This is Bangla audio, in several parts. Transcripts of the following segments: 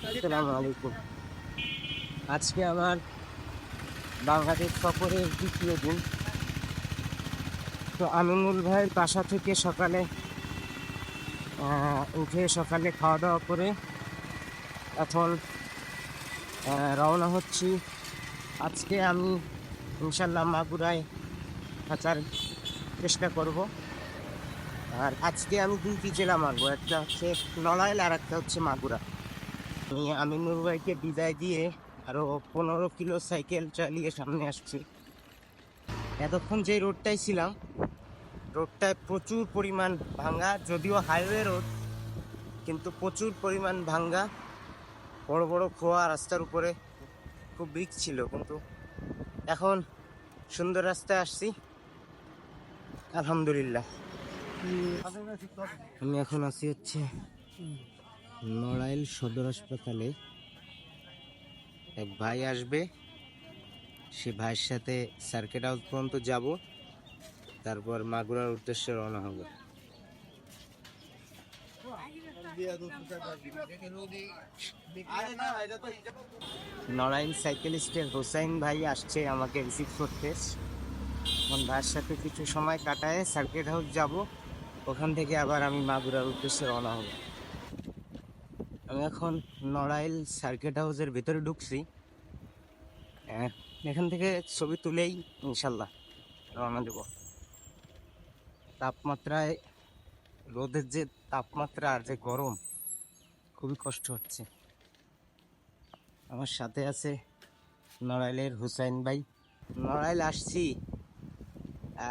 আসসালামু আলাইকুম। আজকে আমার বাংলাদেশ সফরের দ্বিতীয় দিন। তো আমিনুল ভাইয়ের বাসা থেকে সকালে উঠে সকালে খাওয়া দাওয়া করে এখন রওনা হচ্ছি। আজকে আমি ইনশাল্লাহ মাগুরায় থাকার চেষ্টা করব। আর আজকে আমি দুইটি জেলা মারবো, একটা হচ্ছে নড়াইল আর একটা হচ্ছে মাগুরা। আমি আমিনুল ভাইকে বিদায় দিয়ে আরো 15 কিলো সাইকেল চালিয়ে সামনে আসছি। এতক্ষণ যে রোডটায় ছিলাম, রোডটায় প্রচুর পরিমাণ ভাঙ্গা, যদিও হাইওয়ে রোড কিন্তু প্রচুর পরিমাণ ভাঙ্গা, বড় বড় খোয়া রাস্তার উপরে, খুব রিস্ক ছিল। কিন্তু এখন সুন্দর রাস্তায় আসছি আলহামদুলিল্লাহ। আমি এখন আছি হচ্ছে নড়াইল সদর হাসপাতালে। এক ভাই আসবে, সে ভাইয়ের সাথে সার্কিট হাউস পর্যন্ত যাব, তারপর মাগুরার উদ্দেশ্যে রওনা হবে। নড়াইল সাইকেলিস্টের হোসাইন ভাই আসছে আমাকে রিসিভ করতে। এখন ভাইয়ের সাথে কিছু সময় কাটায় সার্কিট হাউস যাব, ওখান থেকে আবার আমি মাগুরার উদ্দেশ্যে রওনা হব। আমি এখন নড়াইল সার্কিট হাউসের ভিতরে ঢুকছি। এখান থেকে ছবি তুলেই ইনশাল্লাহ রওনা দেব। তাপমাত্রায়, রোদের যে তাপমাত্রা আর যে গরম, খুবই কষ্ট হচ্ছে। আমার সাথে আছে নড়াইলের হুসাইন ভাই। নড়াইল আসছি,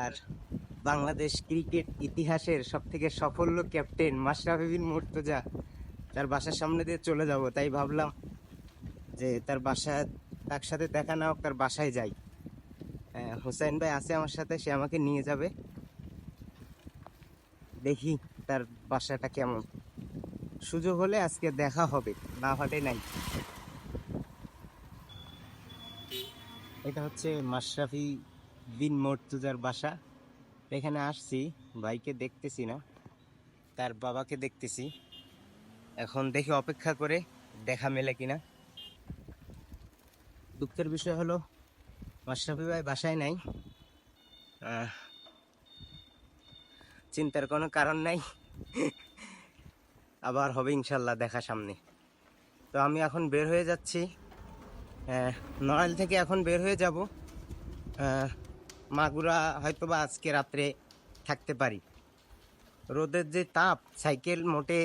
আর বাংলাদেশ ক্রিকেট ইতিহাসের সব থেকে সফল ক্যাপ্টেন মাশরাফি বিন মুর্তজা, তার বাসার সামনে দিয়ে চলে যাব। তাই ভাবলাম যে তার সাথে দেখা না হোক, তার বাসায় যাই। হুসাইন ভাই আছে আমার সাথে, সে আমাকে নিয়ে যাবে। দেখি তার বাসাটা কেমন, সুযোগ হলে আজকে দেখা হবে, না হলে নাই। এটা হচ্ছে মাশরাফি বিন মুর্তজার বাসা। এখানে আসছি, ভাইকে দেখতেছি না, তার বাবাকে দেখতেছি। এখন দেখি অপেক্ষা করে দেখা মেলে কিনা। দুঃখের বিষয় হলো মাশরাফি ভাই বাসায় নাই। চিন্তার কোনো কারণ নাই, আবার হবে ইনশাল্লাহ দেখা সামনে। তো আমি এখন বের হয়ে যাচ্ছি, নড়াইল থেকে এখন বের হয়ে যাব। মাগুরা হয়তোবা আজকে রাত্রে থাকতে পারি। রোদের যে তাপ, সাইকেল মোটে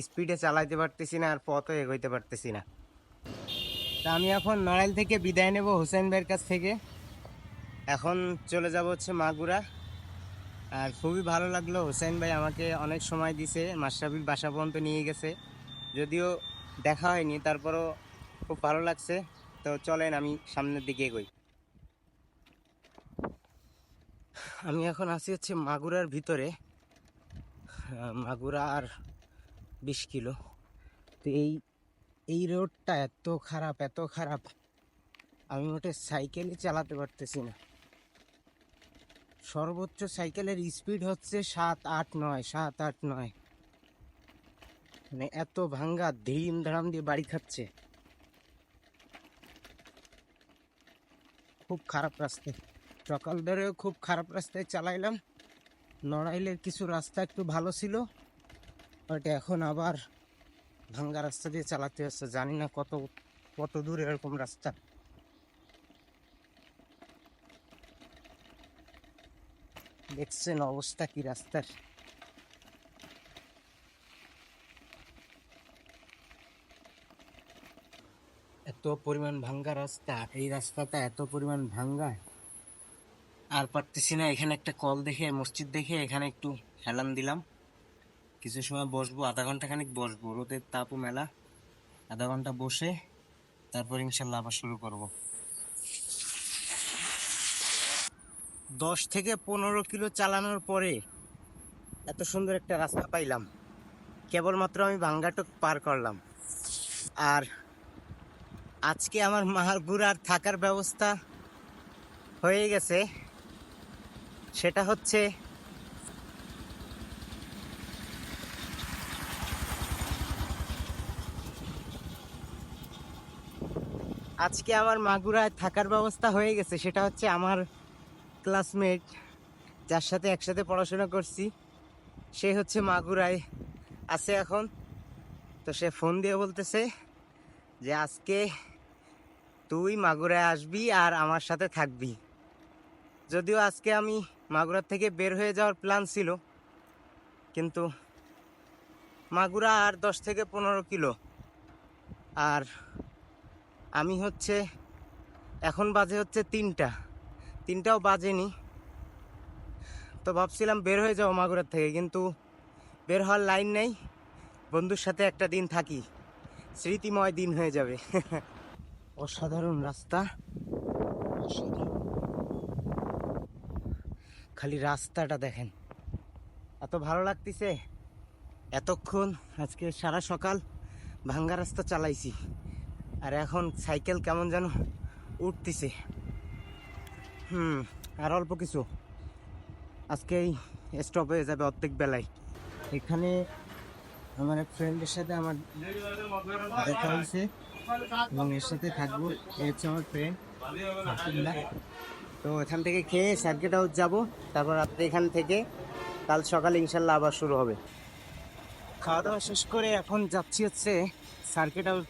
স্পিডে চালাইতে পারতেছি না, আর পথও এগোইতে পারতেছি না। তা আমি এখন নড়াইল থেকে বিদায় নেব হুসাইন ভাইয়ের কাছ থেকে। এখন চলে যাব হচ্ছে মাগুরা। আর খুবই ভালো লাগলো, হুসাইন ভাই আমাকে অনেক সময় দিছে, মাশরাফির বাসা পর্যন্ত নিয়ে গেছে। যদিও দেখা হয়নি, তারপরও খুব ভালো লাগছে। তো চলেন আমি সামনের দিকে এগোই। আমি এখন আছি হচ্ছে মাগুরার ভিতরে। মাগুরা আর 20 কিলো। তো এই রোডটা এত খারাপ, এত খারাপ, আমি মোটে সাইকেলই চালাতে পারতেছি না। সর্বোচ্চ সাইকেলের স্পিড হচ্ছে 7-8-9, 7-8-9। মানে এত ভাঙ্গা, ধিম ধারাম দিয়ে বাড়ি খাচ্ছে। খুব খারাপ রাস্তায়, সকাল ধরেও খুব খারাপ রাস্তায় চালাইলাম। নড়াইলের কিছু রাস্তা একটু ভালো ছিল, বাট এখন আবার ভাঙ্গা রাস্তা দিয়ে চালাতে হচ্ছে। জানি না কত কত দূর এরকম রাস্তা। দেখছেন অবস্থা কি রাস্তার। এত পরিমাণ ভাঙ্গা রাস্তা, এই রাস্তাটা এত পরিমাণ ভাঙ্গা, আর পারতেছি না। এখানে একটা কল দেখে, মসজিদ দেখে এখানে একটু হেলান দিলাম। কিছু সময় বসবো, আধা ঘন্টা খানিক বসবো, রোদের তাপও মেলা। আধা ঘন্টা বসে তারপর ইনশাল্লাহ আবার শুরু করব। 10 থেকে 15 কিলো চালানোর পরে এত সুন্দর একটা রাস্তা পাইলাম। কেবলমাত্র আমি ভাঙ্গাটক পার করলাম। আর আজকে আমার মাগুরার থাকার ব্যবস্থা হয়ে গেছে। সেটা হচ্ছে আজকে আমার মাগুরায় থাকার ব্যবস্থা হয়ে গেছে। সেটা হচ্ছে আমার ক্লাসমেট, যার সাথে একসাথে পড়াশোনা করছি, সে হচ্ছে মাগুরায় আছে এখন। তো সে ফোন দিয়ে বলতেছে যে আজকে তুই মাগুরায় আসবি আর আমার সাথে থাকবি। যদিও আজকে আমি মাগুরার থেকে বের হয়ে যাওয়ার প্ল্যান ছিল, কিন্তু মাগুরা আর 10 থেকে 15 কিলো, আর আমি হচ্ছে এখন বাজে হচ্ছে 3টাও বাজেনি। তো ভাবছিলাম বের হয়ে যাবো মাগুরার থেকে, কিন্তু বের হওয়ার লাইন নেই। বন্ধুর সাথে একটা দিন থাকি, স্মৃতিময় দিন হয়ে যাবে। অসাধারণ রাস্তা, অসাধারণ। খালি রাস্তাটা দেখেন, এত ভালো লাগতেছে। এতক্ষণ আজকে সারা সকাল ভাঙ্গা রাস্তা চালাইছি, আর এখন সাইকেল কেমন যেন উঠতেছে। আর অল্প কিছু, আজকেই স্টপ হয়ে যাবে অর্ধেক বেলায়। এখানে আমার এক ফ্রেন্ডের সাথে আমার দেখা হয়েছে এবং এর সাথে থাকবো। এই হচ্ছে আমার ফ্রেন্ড আব্দুল্লাহ। তো এখান থেকে খেয়ে সার্কিট হাউস যাবো, তারপর রাত্রে এখান থেকে কাল সকালে ইনশাল্লাহ আবার শুরু হবে। খাওয়া দাওয়া শেষ করে এখন যাচ্ছি হচ্ছে সার্কিট হাউস,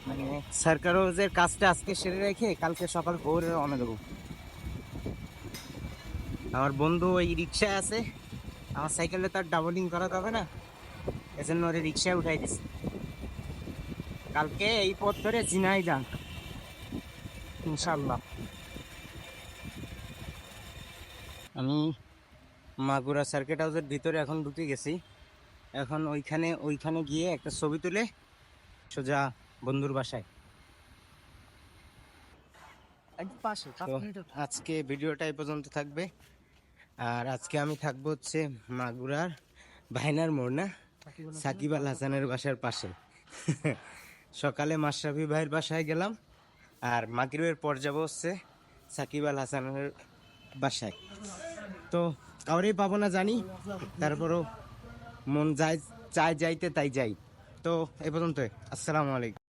মানে সার্কিট হাউসের কাজটা আজকে সেরে রেখে কালকে সকাল ভোরে রওনা দেবো। আমার বন্ধু ওই রিক্সায় আছে, আমার সাইকেলে তার ডাবলিং করা যাবে না, এজন্য ওরে রিক্সায় উঠাই দিছি। কালকে এই পথ ধরে ঝিনাইদহ ইনশাল্লাহ। আমি মাগুরা সার্কিট হাউসের ভিতরে এখন ঢুকে গেছি। এখন ওইখানে গিয়ে একটা ছবি তুলে সোজা বন্ধুর বাসায়। আজকে ভিডিওটা এই পর্যন্ত থাকবে। আর আজকে আমি থাকবো হচ্ছে মাগুরার ভাইনার মোড়, না সাকিব আল হাসানের বাসার পাশে। সকালে মাশরাফি ভাইয়ের বাসায় গেলাম, আর মাগরিবের পর যাবো হচ্ছে সাকিব আল হাসানের বাসায়। তো কাউরেই পাবো না জানি, তারপরও মন চায় যাইতে তাই যাই। তো এ পর্যন্ত, আসসালামু আলাইকুম।